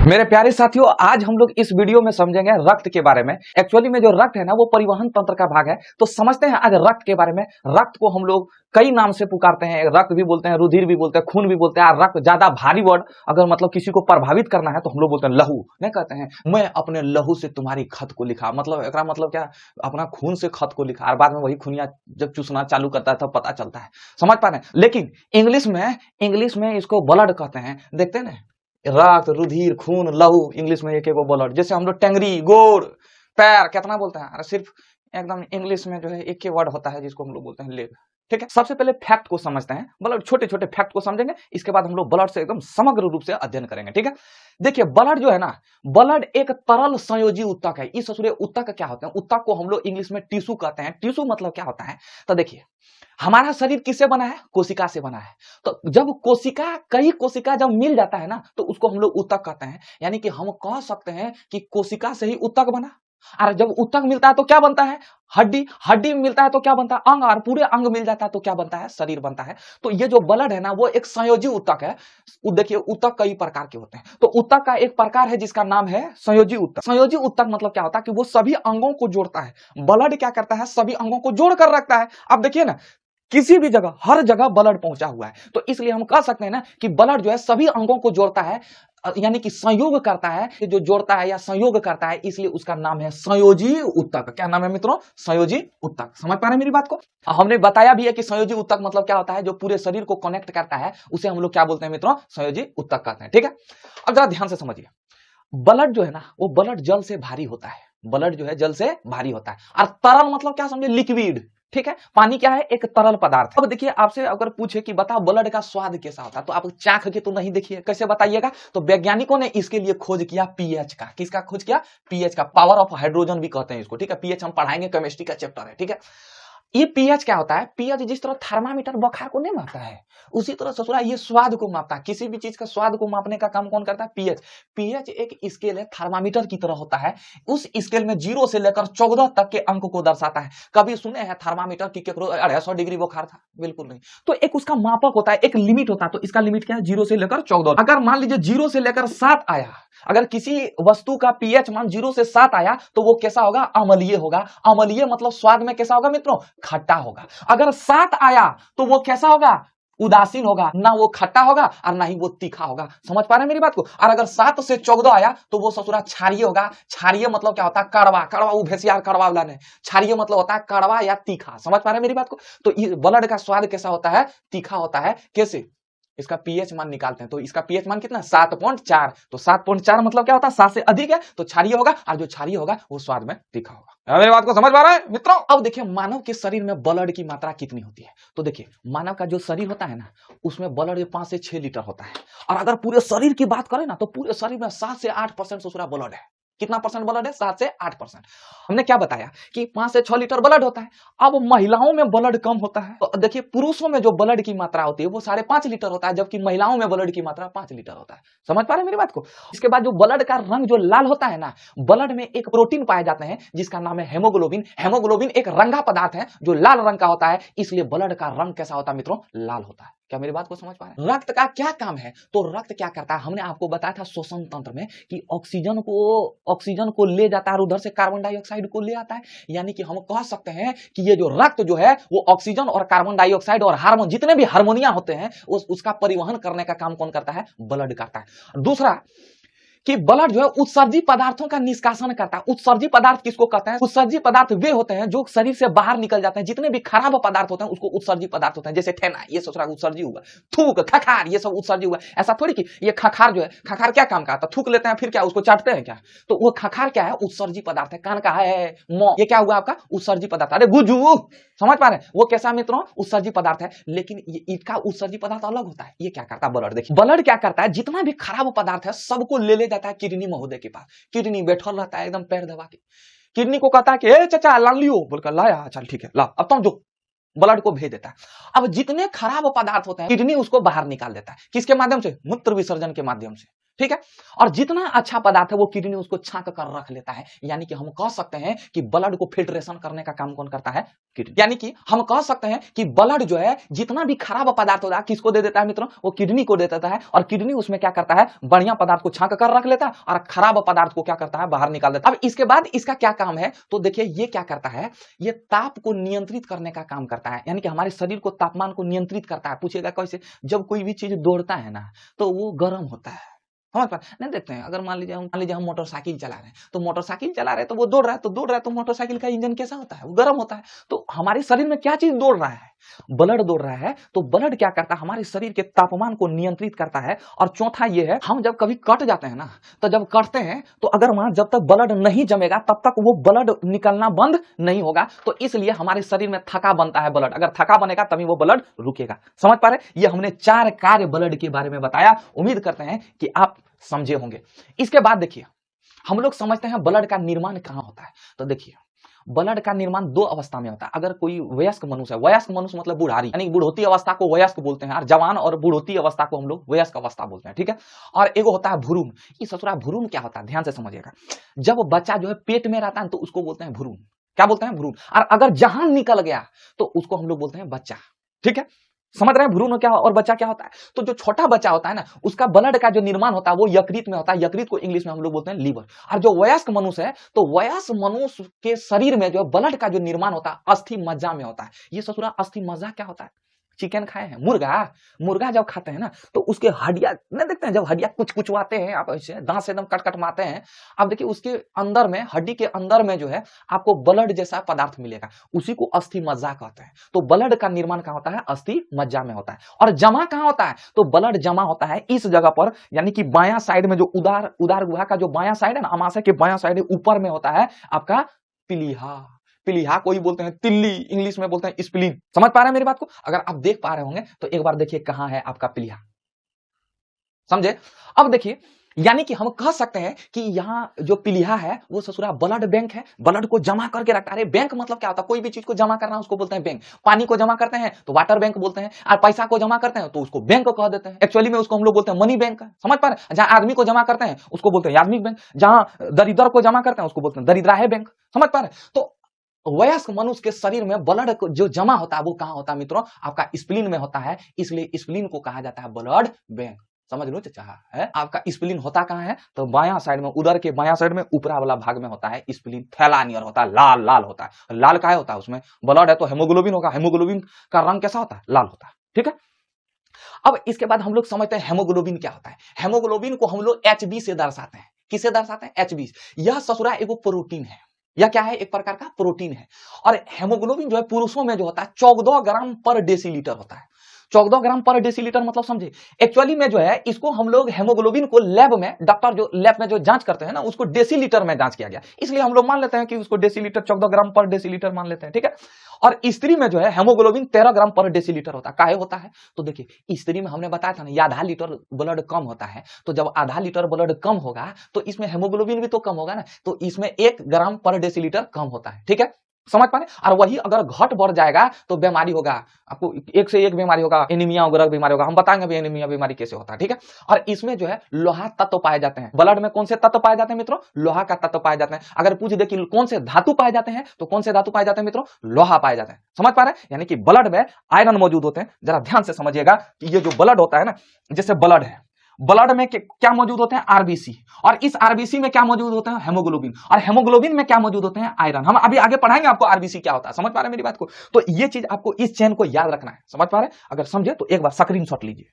मेरे प्यारे साथियों, आज हम लोग इस वीडियो में समझेंगे रक्त के बारे में। एक्चुअली में जो रक्त है ना, वो परिवहन तंत्र का भाग है। तो समझते हैं आज रक्त के बारे में। रक्त को हम लोग कई नाम से पुकारते हैं। रक्त भी बोलते हैं, रुधिर भी बोलते हैं, खून भी बोलते हैं। रक्त ज्यादा भारी वर्ड अगर मतलब किसी को प्रभावित करना है तो हम लोग बोलते हैं लहू। नहीं कहते हैं मैं अपने लहू से तुम्हारी खत को लिखा, मतलब एकरा मतलब क्या, अपना खून से खत को लिखा। और बाद में वही खूनिया जब चूसना चालू करता है तब पता चलता है। समझ पा रहे हैं। लेकिन इंग्लिश में इसको ब्लड कहते हैं। देखते हैं ना, रक्त, रुधिर, खून, लहू, इंग्लिश में एक ब्लड। जैसे हम लोग टेंगरी, गोड़, पैर कितना बोलते हैं, सिर्फ एकदम इंग्लिश में जो है एक ही वर्ड होता है जिसको हम लोग बोलते हैं लेग। ठीक है, सबसे पहले फैक्ट को समझते हैं। ब्लड, छोटे छोटे फैक्ट को समझेंगे, इसके बाद हम लोग ब्लड से एकदम समग्र रूप से अध्ययन करेंगे। ठीक है, देखिए ब्लड जो है ना, ब्लड एक तरल संयोजी उत्तक है। इस ससुरे उत्तक क्या होते हैं? उत्तक को हम लोग इंग्लिश में टिश्यू कहते हैं। टिश्यू मतलब क्या होता है? तो देखिए, हमारा शरीर किससे बना है? कोशिका से बना है। तो जब कई कोशिका जब मिल जाता है ना, तो उसको हम लोग उत्तक कहते हैं। यानी कि हम कह सकते हैं कि कोशिका से ही उत्तक बना। और जब उत्तक मिलता है तो क्या बनता है? हड्डी मिलता है तो क्या बनता है? अंग। और पूरे अंग मिल जाता है तो क्या बनता है? शरीर बनता है। तो ये जो ब्लड है ना, वो एक संयोजी उत्तक है। देखिए, उत्तक कई प्रकार के होते हैं। तो उत्तक का एक प्रकार है जिसका नाम है संयोजी उत्तक। संयोजी उत्तक मतलब क्या होता है कि वो सभी अंगों को जोड़ता है। ब्लड क्या करता है? सभी अंगों को जोड़ कर रखता है। अब देखिए ना, किसी भी जगह, हर जगह ब्लड पहुंचा हुआ है। तो इसलिए हम कह सकते हैं ना कि ब्लड जो है सभी अंगों को जोड़ता है, यानी कि संयोग करता है। जो जोड़ता है या संयोग करता है, इसलिए उसका नाम है संयोजी उत्तक। क्या नाम है मित्रों? संयोजी उत्तक। समझ पा रहे हैं मेरी बात को? हमने बताया भी है कि संयोजी उत्तक मतलब क्या होता है। जो पूरे शरीर को कनेक्ट करता है उसे हम लोग क्या बोलते हैं मित्रों? संयोजी उत्तक कहते हैं। ठीक है, अब जरा ध्यान से समझिए। ब्लड जो है ना, वो ब्लड जल से भारी होता है। ब्लड जो है जल से भारी होता है। और तरल मतलब क्या समझे? लिक्विड। ठीक है, पानी क्या है? एक तरल पदार्थ है। अब देखिए, आपसे अगर पूछे कि बताओ ब्लड का स्वाद कैसा होता है, तो आप चाख के तो नहीं देखिए, कैसे बताइएगा? तो वैज्ञानिकों ने इसके लिए खोज किया पीएच का। किसका खोज किया? पीएच का। पावर ऑफ हाइड्रोजन भी कहते हैं इसको। ठीक है, पीएच हम पढ़ाएंगे, केमिस्ट्री का चैप्टर है। ठीक है, ये पीएच क्या होता है? पीएच जिस तरह थर्मामीटर बुखार को नहीं मापता है, उसी तरह ससुरा ये स्वाद को मापता है। किसी भी चीज का स्वाद को मापने का काम कौन करता है? पीएच। पीएच एक स्केल है, थर्मामीटर की तरह होता है। उस स्केल में 0 से लेकर 14 तक के अंक को दर्शाता है। कभी सुने हैं थर्मामीटर की 250 डिग्री बुखार था? बिल्कुल नहीं। तो एक उसका मापक होता है, एक लिमिट होता है। तो इसका लिमिट क्या है? 0 से लेकर 14। अगर मान लीजिए 0 से लेकर 7 आया, अगर किसी वस्तु का पीएच मान 0 से 7 आया, तो वो कैसा होगा? अम्लीय होगा। अम्लीय मतलब स्वाद में कैसा होगा मित्रों? खट्टा होगा। अगर 7 आया तो वो कैसा होगा? उदासीन होगा। ना वो खट्टा होगा और ना ही वो तीखा होगा। समझ पा रहे हैं मेरी बात को? और अगर 7 से 14 आया तो वो ससुरा क्षारीय होगा। क्षारीय मतलब क्या होता है? कड़वा। कड़वा वो भेसियार कड़वा वाला नहीं, क्षारीय मतलब होता है कड़वा या तीखा। समझ पा रहे हैं मेरी बात को? तो ब्लड का स्वाद कैसा होता है? तीखा होता है। कैसे? इसका पीएच मान निकालते हैं। तो इसका पीएच मान कितना? 7.4। तो 7.4 मतलब क्या होता है? 7 से अधिक है तो क्षारीय होगा, और जो क्षारीय होगा वो स्वाद में तीखा होगा। मेरी बात को समझ पा रहे हैं मित्रों? अब देखिए, मानव के शरीर में ब्लड की मात्रा कितनी होती है। तो देखिए, मानव का जो शरीर होता है ना, उसमें ब्लड 5 से 6 लीटर होता है। और अगर पूरे शरीर की बात करें ना, तो पूरे शरीर में 7 से 8% ससुरा ब्लड है। कितना परसेंट ब्लड है? 7 से 8%। हमने क्या बताया कि 5 से 6 लीटर ब्लड होता है। अब महिलाओं में ब्लड कम होता है। तो देखिए, पुरुषों में जो ब्लड की मात्रा होती है वो 5.5 लीटर होता है, जबकि महिलाओं में ब्लड की मात्रा 5 लीटर होता है। समझ पा रहे हैं मेरी बात को? इसके बाद जो ब्लड का रंग जो लाल होता है ना, ब्लड में एक प्रोटीन पाए जाते हैं जिसका नाम है हेमोग्लोबिन। हेमोग्लोबिन एक रंगा पदार्थ है जो लाल रंग का होता है, इसलिए ब्लड का रंग कैसा होता है मित्रों? लाल होता है। क्या मेरी बात को समझ पा रहे हैं? रक्त का क्या काम है? तो रक्त क्या करता है? हमने आपको बताया था श्वसन तंत्र में कि ऑक्सीजन को ले जाता है और उधर से कार्बन डाइऑक्साइड को ले आता है। यानी कि हम कह सकते हैं कि ये जो रक्त जो है वो ऑक्सीजन और कार्बन डाइऑक्साइड और हार्मोन, जितने भी हार्मोनिया होते हैं, उसका परिवहन करने का काम कौन करता है? ब्लड करता है। दूसरा कि ब्लड जो है उत्सर्जी पदार्थों का निष्कासन करता है। उत्सर्जी पदार्थ किसको कहते हैं? उत्सर्जी पदार्थ वे होते हैं जो शरीर से बाहर निकल जाते हैं। जितने भी खराब पदार्थ होते हैं उसको उत्सर्जी पदार्थ होते हैं। जैसे ठेना, ये ससुरा उत्सर्जी हुआ। थूक, खखार, ये सब उत्सर्जी हुआ। ऐसा थोड़ी कि ये खखार जो है, खखार क्या काम का आता है? थूक लेते हैं फिर क्या उसको चाटते हैं क्या? तो वो खखार क्या है? उत्सर्जी पदार्थ है। कान का है मौ, ये क्या हुआ आपका? उत्सर्जी पदार्थ। अरे गुजू, समझ पा रहे हैं? वो कैसा मित्रों? उत्सर्जी पदार्थ है। लेकिन इसका उत्सर्जी पदार्थ अलग होता है। ये क्या करता है ब्लड? देखिए, ब्लड क्या करता है? जितना भी खराब पदार्थ है सबको ले जाता है किडनी महोदय के पास। किडनी बैठल रहता है एकदम पैर दबा के। किडनी को कहता है कि ए चाचा ला लियो, बोलकर लाया, चल ठीक है ला, अब तुम जो ब्लड को भेज देता है। अब जितने खराब पदार्थ होते हैं किडनी उसको बाहर निकाल देता है। किसके माध्यम से? मूत्र विसर्जन के माध्यम से। ठीक है। और जितना अच्छा पदार्थ है वो किडनी उसको छांक कर रख लेता है। यानी कि हम कह सकते हैं कि ब्लड को फिल्ट्रेशन करने का काम कौन करता है? किडनी। यानी कि हम कह सकते हैं कि ब्लड जो है जितना भी खराब पदार्थ होता है किसको दे देता है मित्रों? वो किडनी को दे देता है। और किडनी उसमें क्या करता है? बढ़िया पदार्थ को छांक कर रख लेता है और खराब पदार्थ को क्या करता है? बाहर निकाल देता है। अब इसके बाद इसका क्या काम है? तो देखिए ये क्या करता है, ये ताप को नियंत्रित करने का काम करता है। यानी कि हमारे शरीर को तापमान को नियंत्रित करता है। पूछेगा कैसे? जब कोई भी चीज दौड़ता है ना तो वो गर्म होता है। समझ पा नहीं? देखते हैं, अगर मान लीजिए हम मोटरसाइकिल चला रहे हैं, तो मोटरसाइकिल चला रहे हैं तो वो दौड़ रहा है तो मोटरसाइकिल का इंजन कैसा होता है? वो गर्म होता है। तो हमारे शरीर में क्या चीज दौड़ रहा है? ब्लड दौड़ रहा है। तो ब्लड क्या करता है? हमारे शरीर के तापमान को नियंत्रित करता है। और चौथा ये है, हम जब कभी कट जाते हैं ना, तो जब कटते हैं तो अगर वहां जब तक ब्लड नहीं जमेगा तब तक वो ब्लड निकलना बंद नहीं होगा। तो इसलिए हमारे शरीर में थका बनता है ब्लड। अगर थका बनेगा तभी वो ब्लड रुकेगा। समझ पा रहे? ये हमने 4 कार्य ब्लड के बारे में बताया। उम्मीद करते हैं कि आप समझे होंगे। इसके बाद देखिए, हम लोग समझते हैं ब्लड का निर्माण कहां होता है। तो देखिए, ब्लड का निर्माण 2 अवस्था में होता है। अगर कोई वयस्क मनुष्य है, वयस्क मनुष्य मतलब बुढ़ारी, यानी बुढ़ोती अवस्था को वयस्क बोलते हैं, और जवान और बुढ़ोती अवस्था को हम लोग वयस्क अवस्था बोलते हैं। ठीक है। और एगो होता है भ्रूण। ये ससुरा भ्रूण क्या होता है? ध्यान से समझिएगा। जब बच्चा जो है पेट में रहता है तो उसको बोलते हैं भ्रूण। क्या बोलते हैं? भ्रूण। और अगर जहां निकल गया तो उसको हम लोग बोलते हैं बच्चा। ठीक है। समझ रहे हैं भ्रूण क्या और बच्चा क्या होता है? तो जो छोटा बच्चा होता है ना, उसका ब्लड का जो निर्माण होता है वो यकृत में होता है। यकृत को इंग्लिश में हम लोग बोलते हैं लीवर। और जो वयस्क मनुष्य है, तो वयस्क मनुष्य के शरीर में जो ब्लड का जो निर्माण होता है अस्थि मज्जा में होता है। ये ससुरा अस्थि मज्जा क्या होता है? चिकन खाए हैं, मुर्गा जब खाते हैं ना तो उसके हड्डियां नहीं देखते हैं, जब हड्डियां कुछ कुचवाते हैं आप ऐसे दांत से एकदम कट मारते हैं, आप देखिए उसके अंदर में, हड्डी के अंदर में जो है आपको ब्लड जैसा पदार्थ मिलेगा, उसी को अस्थि मज्जा कहते हैं। तो ब्लड का निर्माण कहां होता है? अस्थि मज्जा में होता है। और जमा कहां होता है? तो ब्लड जमा होता है इस जगह पर, यानी कि बायां साइड में जो उदार गुहा का जो बायां साइड है ना, अमाशय के बायां साइड ऊपर में होता है आपका पिलीहा। पिलीहा कोई बोलते हैं तिल्ली, इंग्लिश में बोलते हैं स्प्लीन। समझ पा रहे हैं मेरी बात को? अगर आप देख पा रहे होंगे तो एक बार देखिए कहां है आपका पिलीहा। समझे? अब देखिए, यानी कि हम कह सकते हैं कि यहाँ जो पिलीहा है वो ससुरा ब्लड बैंक है। ब्लड को जमा करके रखता है। बैंक मतलब क्या होता है? कोई भी चीज को जमा करना उसको बोलते हैं बैंक। पानी को जमा करते हैं तो वाटर बैंक बोलते हैं, और पैसा को जमा करते हैं तो उसको बैंक कह देते हैं। एक्चुअली में उसको हम लोग बोलते हैं मनी बैंक। समझ पा रहे हैं? जहां आदमी को जमा करते हैं उसको बोलते हैं आदमी बैंक, जहां दरिद्र को जमा करते हैं उसको बोलते हैं दरिद्राह बैंक। समझ पा रहे हैं? तो वयस्क मनुष्य के शरीर में ब्लड जो जमा होता है वो कहां होता है मित्रों? आपका स्प्लीन में होता है। इसलिए स्प्लीन को कहा जाता है ब्लड बैंक। समझ लो चाचा है? आपका स्प्लीन होता कहां है? तो बायां साइड में, उदर के बायां साइड में ऊपरा वाला भाग में होता है स्प्लीन। थैला नियर होता है, लाल लाल होता है। लाल काहे होता है? उसमें ब्लड है तो हेमोग्लोबिन होगा। हेमोग्लोबिन का रंग कैसा होता है? लाल होता है। ठीक है। अब इसके बाद हम लोग समझते हैं हेमोग्लोबिन क्या होता है। हेमोग्लोबिन को हम लोग HB से दर्शाते हैं। किससे दर्शाते हैं? HB। यह ससुरा एगो प्रोटीन है। यह क्या है? एक प्रकार का प्रोटीन है। और हेमोग्लोबिन जो है पुरुषों में जो होता है 14 ग्राम पर डेसीलीटर होता है। 14 ग्राम पर डेसीलीटर मतलब समझे? एक्चुअली में जो है इसको हम लोग हेमोग्लोबिन को लैब में, डॉक्टर जो लैब में जो जांच करते हैं ना, उसको डेसीलीटर में जांच किया गया, इसलिए हम लोग मान लेते हैं कि उसको डेसीलीटर 14 ग्राम पर डेसीलीटर मान लेते हैं। ठीक है। और स्त्री में जो है हेमोग्लोबिन 13 ग्राम पर डेसीलीटर होता है। काहे होता है? तो देखिए स्त्री में हमने बताया था ना, आधा लीटर ब्लड कम होता है। तो जब आधा लीटर ब्लड कम होगा तो इसमें हेमोग्लोबिन भी तो कम होगा ना, तो इसमें 1 ग्राम पर डेसीलीटर कम होता है। ठीक है। समझ पा रहे? और वही अगर घट बढ़ जाएगा तो बीमारी होगा, आपको एक से एक बीमारी होगा, एनीमिया वगैरह बीमारी होगा। हम बताएंगे भी एनीमिया बीमारी कैसे होता है। ठीक है। और इसमें जो है लोहा तत्व पाए जाते हैं। ब्लड में कौन से तत्व पाए जाते हैं मित्रों? लोहा का तत्व पाए जाते हैं। अगर पूछ दे कि कौन से धातु पाए जाते हैं तो कौन से धातु पाए जाते हैं मित्रों? लोहा पाए जाते हैं। समझ पा रहे हैं? यानी कि ब्लड में आयरन मौजूद होते हैं। जरा ध्यान से समझिएगा कि ये जो ब्लड होता है ना, जैसे ब्लड है, ब्लड में क्या मौजूद होते हैं? आरबीसी। और इस आरबीसी में क्या मौजूद होते हैं? हेमोग्लोबिन। और हेमोग्लोबिन में क्या मौजूद होते हैं? आयरन। हम अभी आगे पढ़ाएंगे आपको आरबीसी क्या होता है। समझ पा रहे हैं मेरी बात को? तो ये चीज आपको इस चेन को याद रखना है। समझ पा रहे हैं? अगर समझे तो एक बार स्क्रीनशॉट लीजिए।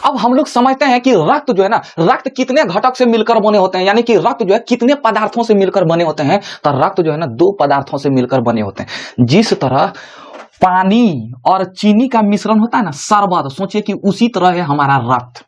अब हम लोग समझते हैं कि रक्त जो है ना, रक्त कितने घटक से मिलकर बने होते हैं, यानी कि रक्त जो है कितने पदार्थों से मिलकर बने होते हैं। तो रक्त जो है ना 2 पदार्थों से मिलकर बने होते हैं। जिस तरह पानी और चीनी का मिश्रण होता है ना, शरबत, सोचिए कि उसी तरह है हमारा रक्त।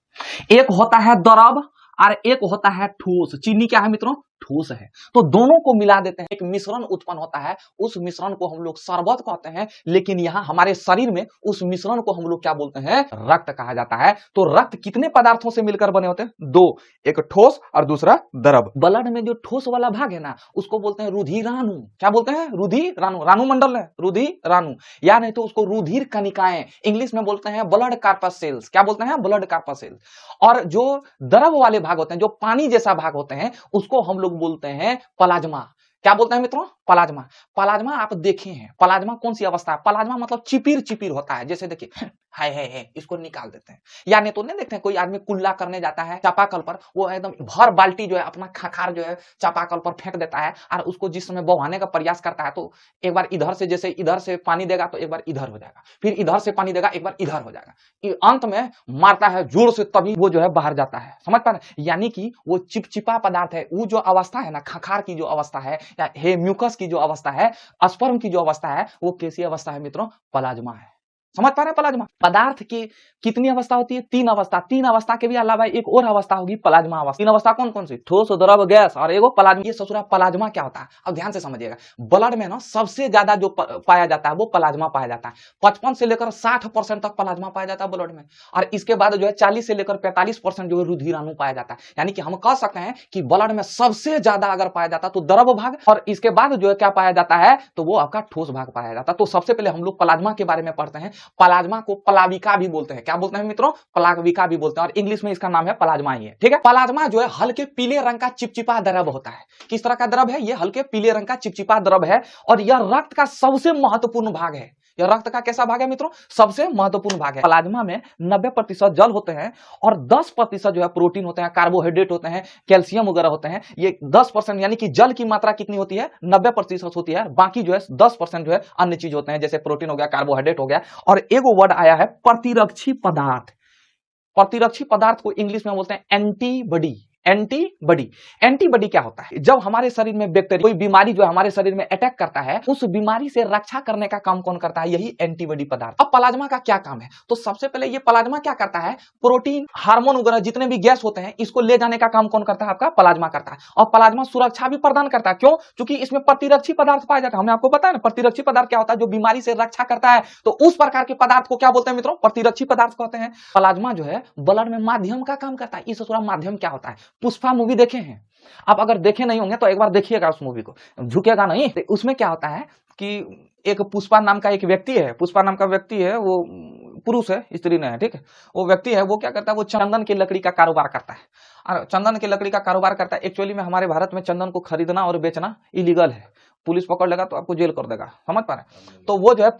एक होता है द्रव और एक होता है ठोस। चीनी क्या है मित्रों? ठोस है। तो दोनों को मिला देते हैं, एक मिश्रण उत्पन्न होता है, उस मिश्रण को हम लोग शरबत कहते हैं, लेकिन यहाँ हमारे शरीर में उस मिश्रण को हम लोग क्या बोलते हैं, रक्त कहा जाता है। तो रक्त कितने पदार्थों से मिलकर बने होते हैं, दो, एक ठोस और दूसरा द्रव। ब्लड में जो ठोस वाला भाग है ना, उसको बोलते हैं रुधिराणु। क्या बोलते हैं, रुधिराणु, राणु मंडल है रुधिराणु, या नहीं तो उसको रुधिर कणिकाएं, इंग्लिश में बोलते हैं ब्लड कार्पसेल्स। क्या बोलते हैं, ब्लड कार्पसेल्स। और जो द्रव वाले भाग होते हैं, जो पानी जैसा भाग होते हैं, उसको हम लोग बोलते हैं प्लाज्मा। क्या बोलते हैं मित्रों, प्लाज्मा। प्लाज्मा आप देखे हैं, प्लाज्मा कौन सी अवस्था है, प्लाज्मा मतलब चिपिर चिपिर होता है, जैसे देखिए है इसको निकाल देते हैं। या नहीं तो नहीं देखते हैं, कोई आदमी कुल्ला करने जाता है चापाकल पर, वो एकदम भर बाल्टी जो है अपना खाखार जो है चापाकल पर फेंक देता है, और उसको जिस समय बहाने का प्रयास करता है तो एक बार इधर से, जैसे इधर से पानी देगा तो एक बार इधर हो जाएगा, फिर इधर से पानी देगा एक बार इधर हो जाएगा, अंत में मारता है जोर से, तभी वो जो है बाहर जाता है। समझ पा रहे, यानी कि वो चिपचिपा पदार्थ है, वो जो अवस्था है ना, खाखार की जो अवस्था है, या हे म्यूकस की जो अवस्था है, स्पर्म की जो अवस्था है, वो कैसी अवस्था है मित्रों, प्लाज्मा है। समझ पा रहे हैं, प्लाज्मा पदार्थ की कितनी अवस्था होती है, तीन अवस्था। तीन अवस्था के भी अलावा एक और अवस्था होगी प्लाज्मा अवस्था। तीन अवस्था कौन कौन सी, ठोस, द्रव, गैस और एगो प्लाज्मा। ये ससुरा प्लाज्मा क्या होता है, अब ध्यान से समझिएगा। ब्लड में ना सबसे ज्यादा जो पाया जाता है वो प्लाज्मा पाया जाता है। 55 से लेकर 60% तक प्लाज्मा पाया जाता है ब्लड में, और इसके बाद जो है 40 से लेकर 45% जो है रुधिराणु पाया जाता है। यानी कि हम कह सकते हैं कि ब्लड में सबसे ज्यादा अगर पाया जाता है तो द्रव भाग, और इसके बाद जो है क्या पाया जाता है, तो वो आपका ठोस भाग पाया जाता है। तो सबसे पहले हम लोग प्लाज्मा के बारे में पढ़ते हैं। प्लाज्मा को प्लाविका भी बोलते हैं। क्या बोलते हैं मित्रों, प्लाविका भी बोलते हैं, और इंग्लिश में इसका नाम है प्लाज्मा ही है। ठीक है, प्लाज्मा जो है हल्के पीले रंग का चिपचिपा द्रव होता है। किस तरह का द्रव है, ये हल्के पीले रंग का चिपचिपा द्रव है, और यह रक्त का सबसे महत्वपूर्ण भाग है। यह रक्त का कैसा भाग है मित्रों, सबसे महत्वपूर्ण भाग है। प्लाज्मा में 90% जल होते हैं और 10% जो है प्रोटीन होते हैं, कार्बोहाइड्रेट होते हैं, कैल्शियम वगैरह होते हैं। ये 10% यानी कि जल की मात्रा कितनी होती है, 90% होती है, बाकी जो है 10% जो है अन्य चीज होते हैं, जैसे प्रोटीन हो गया, कार्बोहाइड्रेट हो गया। और एगो वर्ड आया है प्रतिरक्षी पदार्थ। प्रतिरक्षी पदार्थ को इंग्लिश में बोलते हैं एंटीबॉडी। एंटीबॉडी, एंटीबॉडी क्या होता है, जब हमारे शरीर में बैक्टीरिया कोई बीमारी जो हमारे शरीर में अटैक करता है, उस बीमारी से रक्षा करने का काम कौन करता है, यही एंटीबॉडी पदार्थ। अब प्लाज्मा का क्या काम है, तो सबसे पहले ये प्लाज्मा क्या करता है, प्रोटीन, हार्मोन वगैरह जितने भी गैस होते हैं, इसको ले जाने का काम कौन करता है, आपका प्लाज्मा करता है। और प्लाज्मा सुरक्षा भी प्रदान करता है, क्यों, क्योंकि इसमें प्रतिरक्षी पदार्थ पाया जाता है। हमने आपको बताया ना, प्रतिरक्षी पदार्थ क्या होता है, जो बीमारी से रक्षा करता है, तो उस प्रकार के पदार्थ को क्या बोलते हैं मित्रों, प्रतिरक्षी पदार्थ कहते हैं। प्लाज्मा जो है ब्लड में माध्यम का काम करता है। इस माध्यम क्या होता है, पुष्पा मूवी देखे हैं आप, अगर देखे नहीं होंगे तो एक बार देखिएगा उस मूवी को, झुकेगा नहीं। उसमें क्या होता है कि एक पुष्पा नाम का एक व्यक्ति है, पुष्पा नाम का व्यक्ति है, वो पुरुष है, स्त्री नहीं है, ठीक है, वो व्यक्ति है, वो क्या करता है, वो चंदन की लकड़ी का कारोबार करता है। और चंदन की लकड़ी का कारोबार करता है। एक्चुअली में हमारे भारत में चंदन को खरीदना और बेचना इलीगल है, पुलिस पकड़ लेगा तो आपको जेल कर देगा। समझ पा रहे, तो वो जो है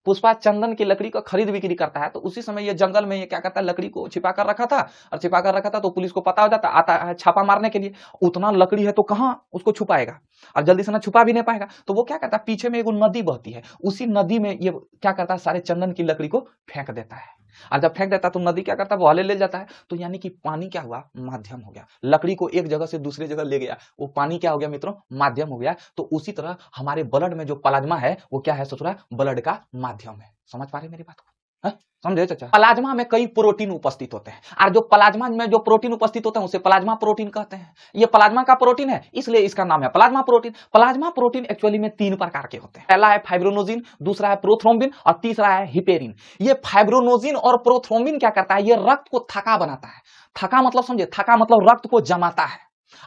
पुष्पा चंदन की लकड़ी का खरीद बिक्री करता है। तो उसी समय ये जंगल में ये क्या करता है, लकड़ी को छिपा कर रखा था, और छिपा कर रखा था तो पुलिस को पता हो जाता, आता है छापा मारने के लिए। उतना लकड़ी है तो कहाँ उसको छुपाएगा, और जल्दी से ना छुपा भी नहीं पाएगा। तो वो क्या करता है, पीछे में एक नदी बहती है, उसी नदी में ये क्या करता है, सारे चंदन की लकड़ी को फेंक देता है। और जब फेंक देता है तो नदी क्या करता है, वो हले ले जाता है। तो यानी कि पानी क्या हुआ, माध्यम हो गया, लकड़ी को एक जगह से दूसरी जगह ले गया, वो पानी क्या हो गया मित्रों, माध्यम हो गया। तो उसी तरह हमारे ब्लड में जो प्लाज्मा है वो क्या है ससुरा, ब्लड का माध्यम है। समझ पा रहे मेरी बात को, समझे चाचा। प्लाज्मा में कई प्रोटीन उपस्थित होते हैं, और जो प्लाज्मा में जो प्रोटीन उपस्थित होते हैं उसे प्लाज्मा प्रोटीन कहते हैं। ये प्लाज्मा का प्रोटीन है, इसलिए इसका नाम है plasma protein. Plasma protein actually में 3 प्रकार के होते हैं। पहला है फाइब्रोनोजिन, दूसरा है प्रोथ्रोम्बिन, और तीसरा है हिपेरिन। ये फाइब्रोनोजिन और प्रोथ्रोम्बिन क्या करता है, ये रक्त को थका बनाता है। थका मतलब समझे, थका मतलब रक्त को जमाता है।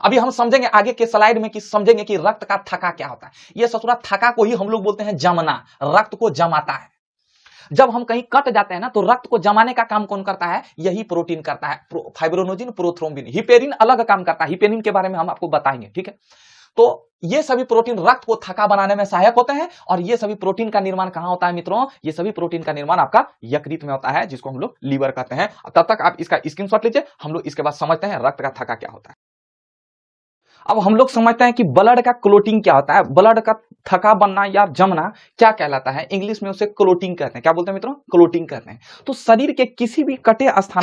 अभी हम समझेंगे आगे के स्लाइड में कि समझेंगे कि रक्त का थका क्या होता है। ये ससुरा थका को ही हम लोग बोलते हैं जमना, रक्त को जमाता है। जब हम कहीं कट जाते हैं ना, तो रक्त को जमाने का काम कौन करता है, यही प्रोटीन करता है, फाइब्रोनोजिन, प्रोथ्रोम्बिन। हिपेरिन अलग काम करता है, हिपेरिन के बारे में हम आपको बताएंगे, ठीक है। तो ये सभी प्रोटीन रक्त को थका बनाने में सहायक होते हैं, और ये सभी प्रोटीन का निर्माण कहां होता है मित्रों, ये सभी प्रोटीन का निर्माण आपका यकृत में होता है, जिसको हम लोग लीवर कहते हैं। तब तक आप इसका स्क्रीनशॉट लीजिए, हम लोग इसके बाद समझते हैं रक्त का थका क्या होता है। अब हम लोग समझते हैं कि ब्लड का क्लोटिंग क्या होता है, ब्लड का थका बनना या जमना क्या कहलाता है। इंग्लिश में उसे क्लोटिंग कहते हैं। क्या बोलते हैं मित्रों, क्लोटिंग कहते हैं। तो शरीर के किसी भी कटे स्थान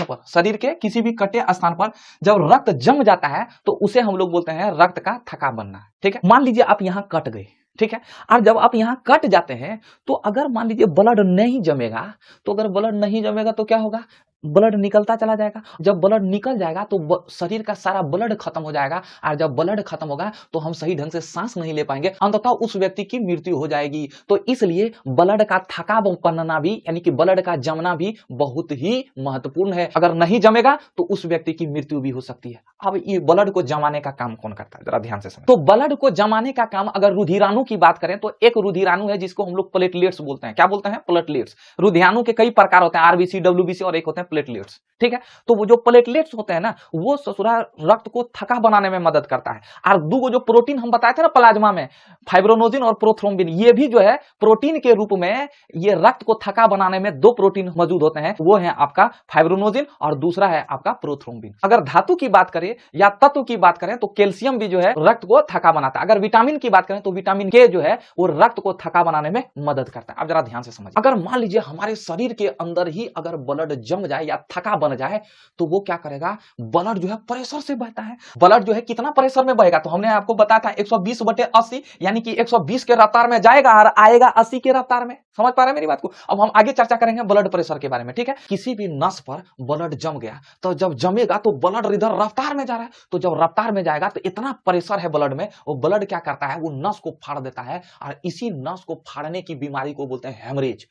पर जब रक्त जम जाता है तो उसे हम लोग बोलते हैं रक्त का थका बनना, ठीक है। मान लीजिए आप यहां कट गए, ठीक है, और जब आप यहां कट जाते हैं तो अगर मान लीजिए ब्लड नहीं जमेगा, तो अगर ब्लड नहीं जमेगा तो क्या होगा, ब्लड निकलता चला जाएगा। जब ब्लड निकल जाएगा तो शरीर का सारा ब्लड खत्म हो जाएगा, और जब ब्लड खत्म होगा तो हम सही ढंग से सांस नहीं ले पाएंगे, अंततः उस व्यक्ति की मृत्यु हो जाएगी। तो इसलिए ब्लड का थका बनना भी, यानी कि ब्लड का जमना भी बहुत ही महत्वपूर्ण है। अगर नहीं जमेगा तो उस व्यक्ति की मृत्यु भी हो सकती है। अब ये ब्लड को जमाने का काम कौन करता है, जरा ध्यान से समझ। तो ब्लड को जमाने का काम, अगर रुधिराणु की बात करें तो एक रुधिराणु है जिसको हम लोग प्लेटलेट्स बोलते हैं। क्या बोलते हैं? प्लेटलेट्स। रुधिराणु के कई प्रकार होते हैं, आरबीसी, डब्ल्यूबीसी, और एक होते हैं प्लेटलेट्स। ठीक है, तो वो जो प्लेटलेट्स होते हैं ना, वो ससुरा रक्त को थका बनाने में मदद करता है। और दो जो प्रोटीन हम बताए थे ना प्लाज्मा में, फाइब्रोनोजिन और प्रोथ्रोम्बिन, ये भी जो है प्रोटीन के रूप में ये रक्त को थका बनाने में दो प्रोटीन मौजूद होते हैं। वो है आपका फाइब्रोनोजिन और दूसरा है आपका प्रोथ्रोम्बिन। अगर धातु की बात करें या तत्व की बात करें तो कैल्शियम भी जो है रक्त को थका बनाता है। अगर विटामिन की बात करें तो विटामिन के जो है वो रक्त को थका बनाने में मदद करता है। अब जरा ध्यान से समझिए, अगर मान लीजिए हमारे शरीर के अंदर ही अगर ब्लड जम जाए या थका बन जाए तो वो क्या करेगा, ब्लड जो है प्रेशर से बहता है। ब्लड जो है कितना प्रेशर में बहेगा, तो हमने आपको बताया था 120/80, यानी कि 120 के रफ्तार में जाएगा और आएगा 80 के रफ्तार में। समझ पा रहे हैं मेरी बात को? अब हम आगे चर्चा करेंगे ब्लड प्रेशर के बारे में। ठीक है, किसी भी नस पर ब्लड जम गया तो जब जमेगा तो ब्लड इधर रफ्तार में जा रहा है, तो जब रफ्तार में जाएगा तो इतना प्रेशर है ब्लड में, वो ब्लड क्या करता है, वो नस को फाड़ देता है, और इसी नस को फाड़ने की बीमारी को बोलते हैं हेमरेज।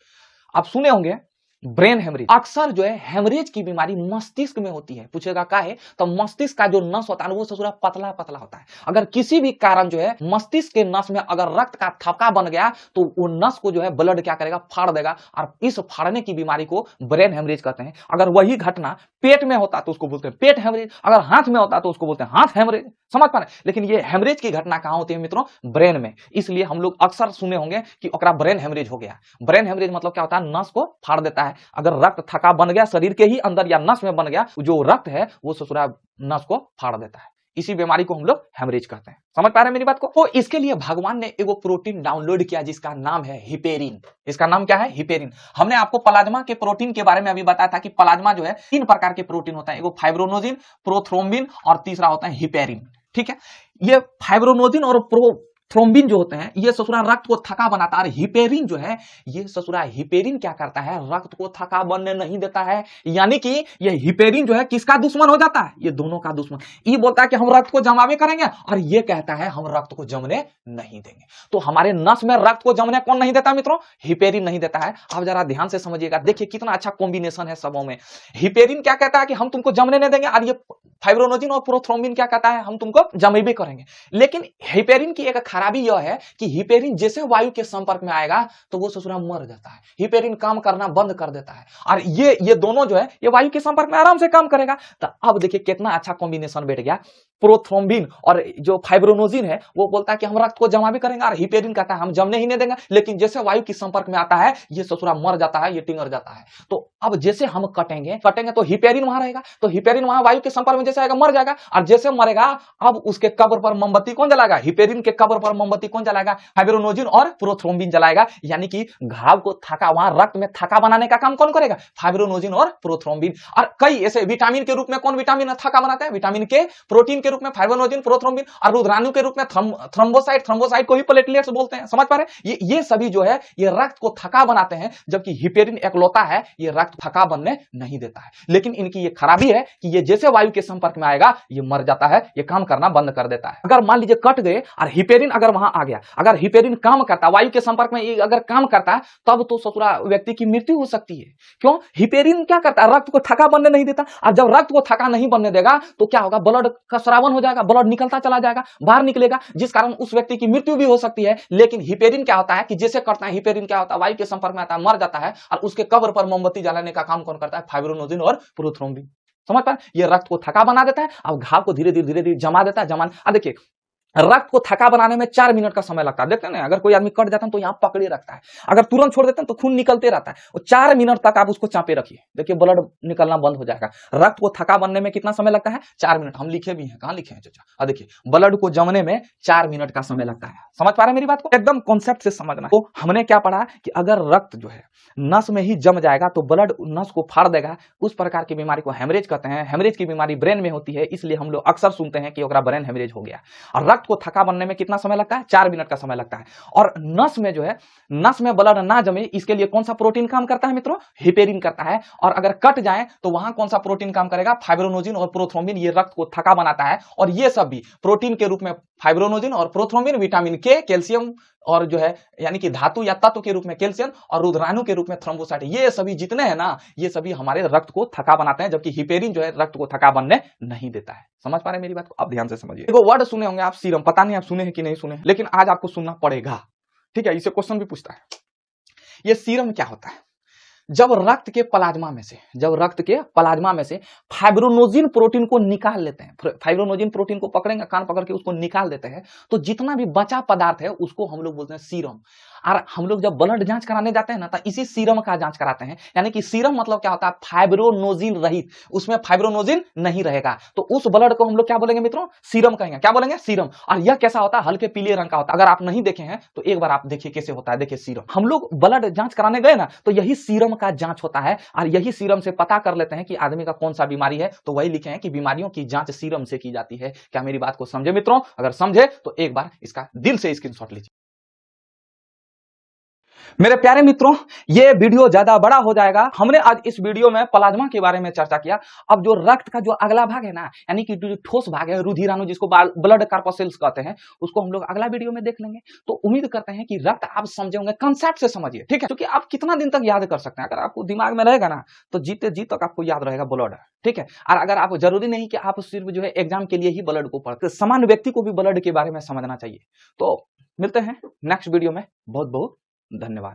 आप सुने होंगे ब्रेन हेमरेज। अक्सर जो है हेमरेज की बीमारी मस्तिष्क में होती है। पूछेगा क्या है, तो मस्तिष्क का जो नस होता है वो ससुरा पतला पतला होता है। अगर किसी भी कारण जो है मस्तिष्क के नस में अगर रक्त का थका बन गया तो वो नस को जो है ब्लड क्या करेगा, फाड़ देगा, और इस फाड़ने की बीमारी को ब्रेन हेमरेज कहते हैं। अगर वही घटना पेट में होता तो उसको बोलते हैं पेट हेमरेज, अगर हाथ में होता तो उसको बोलते हैं हाथ हेमरेज। समझ पा रहे हैं? लेकिन ये हेमरेज की घटना कहां होती है मित्रों? ब्रेन में। इसलिए हम लोग अक्सर सुने होंगे कि ओकरा ब्रेन हेमरेज हो गया। ब्रेन हेमरेज मतलब क्या होता है, नस को फाड़ देता है। अगर रक्त थका बन गया शरीर के ही अंदर या नस में बन गया, जो रक्त है वो ससुरा नस को फाड़ देता है। इसी बीमारी को हम लोग हेमरेज कहते हैं। समझ पा रहे हैं मेरी बात को? तो इसके लिए भगवान ने एगो प्रोटीन डाउनलोड किया जिसका नाम है हिपेरिन। इसका नाम क्या है? हिपेरिन। हमने आपको प्लाज्मा के प्रोटीन के बारे में अभी बताया था कि प्लाज्मा जो है 3 प्रकार के प्रोटीन होता है, एगो फाइब्रोनोजिन, प्रोथ्रोम्बिन और तीसरा होता है हिपेरिन। ठीक है, ये फाइब्रोनोजिन और थ्रोम्बिन जो होते हैं ये ससुरा रक्त को थका बनाता है, और हिपेरिन जो है ये ससुरा हिपेरिन क्या करता है, रक्त को थका बनने नहीं देता है। यानी कि ये हिपेरिन जो है किसका दुश्मन हो जाता है? ये दोनों का दुश्मन। ये बोलता है कि हम रक्त को जमावे करेंगे, और ये कहता है हम रक्त को जमने नहीं देंगे। तो हमारे नस में रक्त को जमने कौन नहीं देता मित्रों? हिपेरिन नहीं देता है। अब जरा ध्यान से समझिएगा, देखिए कितना अच्छा कॉम्बिनेशन है सबों में। हिपेरिन क्या कहता है कि हम तुमको जमने नहीं देंगे, और ये फाइब्रोनोजिन और प्रोथ्रोम्बिन क्या कहता है, हम तुमको जमेबे करेंगे। लेकिन हिपेरिन की एक खराबी यह है कि हिपेरिन जैसे वायु के संपर्क में आएगा तो वो ससुरा मर जाता है। हिपेरिन काम करना बंद कर देता है, और ये दोनों जो है ये वायु के संपर्क में आराम से काम करेगा। तो अब देखिए कितना अच्छा कॉम्बिनेशन बैठ गया। प्रोथ्रोम्बिन और जो फाइब्रोनोजिन है वो बोलता है कि हम रक्त को जमा भी करेंगे, और हिपेरिन कहता है हम जमने ही नहीं देंगे। लेकिन जैसे वायु के संपर्क में आता है ये ससुरा मर जाता है, ये टिंगर जाता है। तो अब जैसे हम कटेंगे तो हिपेरिन वहां रहेगा, तो हिपेरिन वहां वायु के संपर्क में जैसे आएगा मर जाएगा, और जैसे मरेगा अब उसके कब्र पर मोमबत्ती कौन जलाएगा? हिपेरिन के कब्र पर मोमबत्ती कौन जलाएगा? फाइब्रोनोजिन और प्रोथ्रोम्बिन जलाएगा। यानी कि घाव को थका, वहां रक्त में थका बनाने का काम कौन करेगा? फाइब्रोनोजिन और प्रोथ्रोम्बिन। और कई ऐसे विटामिन के रूप में कौन विटामिन थका बनाते हैं? विटामिन के। प्रोटीन के रूप में फाइब्रोनोजिन, प्रोथ्रोम्बिन, और रुधिराणु के रूप में थ्रोम्बोसाइट को ही प्लेटलेट्स बोलते हैं। समझ पा रहे हैं? ये सभी जो है ये रक्त को थका बनाते हैं, जबकि हिपेरिन एकलौता है ये रक्त थका बनने नहीं देता है। लेकिन इनकी ये खराबी है कि ये जैसे वायु के संपर्क में आएगा ये मर जाता है, ये काम करना बंद कर देता है। अगर मान लीजिए कट गए और हिपेरिन अगर वहां आ गया, अगर हिपेरिन काम करता, वायु के संपर्क में अगर काम करता है, तब तो ससुरा व्यक्ति की मृत्यु हो सकती है। क्यों? हिपेरिन क्या करता है? रक्त को थका बनने नहीं देता, और जब रक्त को थका नहीं बनने देगा तो क्या होगा? ब्लड का स्रावन हो जाएगा, ब्लड निकलता चला जाएगा, बाहर निकलेगा, जिस कारण उस व्यक्ति की मृत्यु भी हो सकती है। लेकिन हिपेरिन क्या होता है कि जैसे करता है, हिपेरिन क्या होता है? वायु के संपर्क में आता है, मर जाता है, और उसके कब्र पर मोमबत्ती जलाने का काम कौन करता है? फाइब्रोनोजिन और प्रोथ्रोम्बिन। समझ पाए? ये रक्त को थका बना देता है, अब घाव को धीरे धीरे जमा देता है। देखिए रक्त को थका बनाने में 4 मिनट का समय लगता है। देखते हैं ना, अगर कोई आदमी कट जाता है तो यहाँ पकड़े रखता है, अगर तुरंत छोड़ देते हैं तो खून निकलते रहता है। और 4 मिनट तक आप उसको चापे रखिए, देखिए ब्लड निकलना बंद हो जाएगा। रक्त को थका बनने में कितना समय लगता है? 4 मिनट। हम लिखे भी हैं, कहाँ लिखे हैं चाचा? देखिए ब्लड को जमने में 4 मिनट का समय लगता है। समझ पा रहे हैं मेरी बात को? एकदम कॉन्सेप्ट से समझना। तो हमने क्या पढ़ा कि अगर रक्त जो है नस में ही जम जाएगा तो ब्लड नस को फाड़ देगा। उस प्रकार की बीमारी को हेमरेज कहते हैं। हेमरेज की बीमारी ब्रेन में होती है, इसलिए हम लोग अक्सर सुनते हैं कि ओकरा ब्रेन हेमरेज हो गया। और रक्त रक्त को थका बनने में कितना समय लगता है? 4 मिनट का समय लगता है। और नस में जो है, नस में ब्लड ना जमे, इसके लिए कौन सा प्रोटीन काम करता है मित्रों? हिपेरिन करता है। और अगर कट जाए तो वहां कौन सा प्रोटीन काम करेगा? फाइब्रोनोजिन और प्रोथ्रोम्बिन। ये रक्त को थका बनाता है और ये सब भी प्रोटीन के रूप में फाइब्रोनोजिन और प्रोथ्रोम्बिन, विटामिन के, कैल्शियम और जो है यानी कि धातु या तत्व के रूप में कैल्शियम और रुद्राणु के रूप में थ्रोम्बोसाइट, ये सभी जितने हैं ना, ये सभी हमारे रक्त को थका बनाते हैं, जबकि हिपेरिन जो है रक्त को थका बनने नहीं देता है। समझ पा रहे हैं मेरी बात को? अब ध्यान से समझिए। देखो वर्ड सुने होंगे आप सीरम, पता नहीं आप सुने हैं कि नहीं सुने, लेकिन आज आपको सुनना पड़ेगा। ठीक है, इसे क्वेश्चन भी पूछता है। ये सीरम क्या होता है? जब रक्त के प्लाज्मा में से फाइब्रोनोजिन प्रोटीन को निकाल लेते हैं, फाइब्रोनोजिन प्रोटीन को पकड़ेंगे, कान पकड़ के उसको निकाल देते हैं, तो जितना भी बचा पदार्थ है उसको हम लोग बोलते हैं सीरम। और हम लोग जब ब्लड जांच कराने जाते हैं ना, तो इसी सीरम का जांच कराते हैं। यानी कि सीरम मतलब क्या होता है? फाइब्रोनोजिन रहित, उसमें फाइब्रोनोजिन नहीं रहेगा, तो उस ब्लड को हम लोग क्या बोलेंगे मित्रों? सीरम कहेंगे। क्या बोलेंगे? सीरम। और यह कैसा होता है? हल्के पीले रंग का होता है। अगर आप नहीं देखे हैं तो एक बार आप देखिए कैसे होता है। देखिए सीरम, हम लोग ब्लड जांच कराने गए ना, तो यही सीरम का जांच होता है और यही सीरम से पता कर लेते हैं कि आदमी का कौन सा बीमारी है। तो वही लिखे हैं कि बीमारियों की जांच सीरम से की जाती है। क्या मेरी बात को समझे मित्रों? अगर समझे तो एक बार इसका दिल से स्क्रीनशॉट लीजिए। मेरे प्यारे मित्रों, ये वीडियो ज्यादा बड़ा हो जाएगा। हमने आज इस वीडियो में प्लाज्मा के बारे में चर्चा किया। अब जो रक्त का जो अगला भाग है ना, यानी कि जो ठोस भाग है, रुधिराणु जिसको ब्लड कार्पसेल्स कहते हैं, उसको हम लोग अगला वीडियो में देख लेंगे। तो उम्मीद करते हैं कि रक्त आप समझे होंगे, कंसेप्ट से समझिए। ठीक है, क्योंकि आप कितना दिन तक याद कर सकते हैं? अगर आपको दिमाग में रहेगा ना, तो जीते जी तक आपको याद रहेगा ब्लड। ठीक है, और अगर आप, जरूरी नहीं कि आप सिर्फ जो है एग्जाम के लिए ही ब्लड को पढ़ते, सामान्य व्यक्ति को भी ब्लड के बारे में समझना चाहिए। तो मिलते हैं नेक्स्ट वीडियो में। बहुत बहुत धन्यवाद।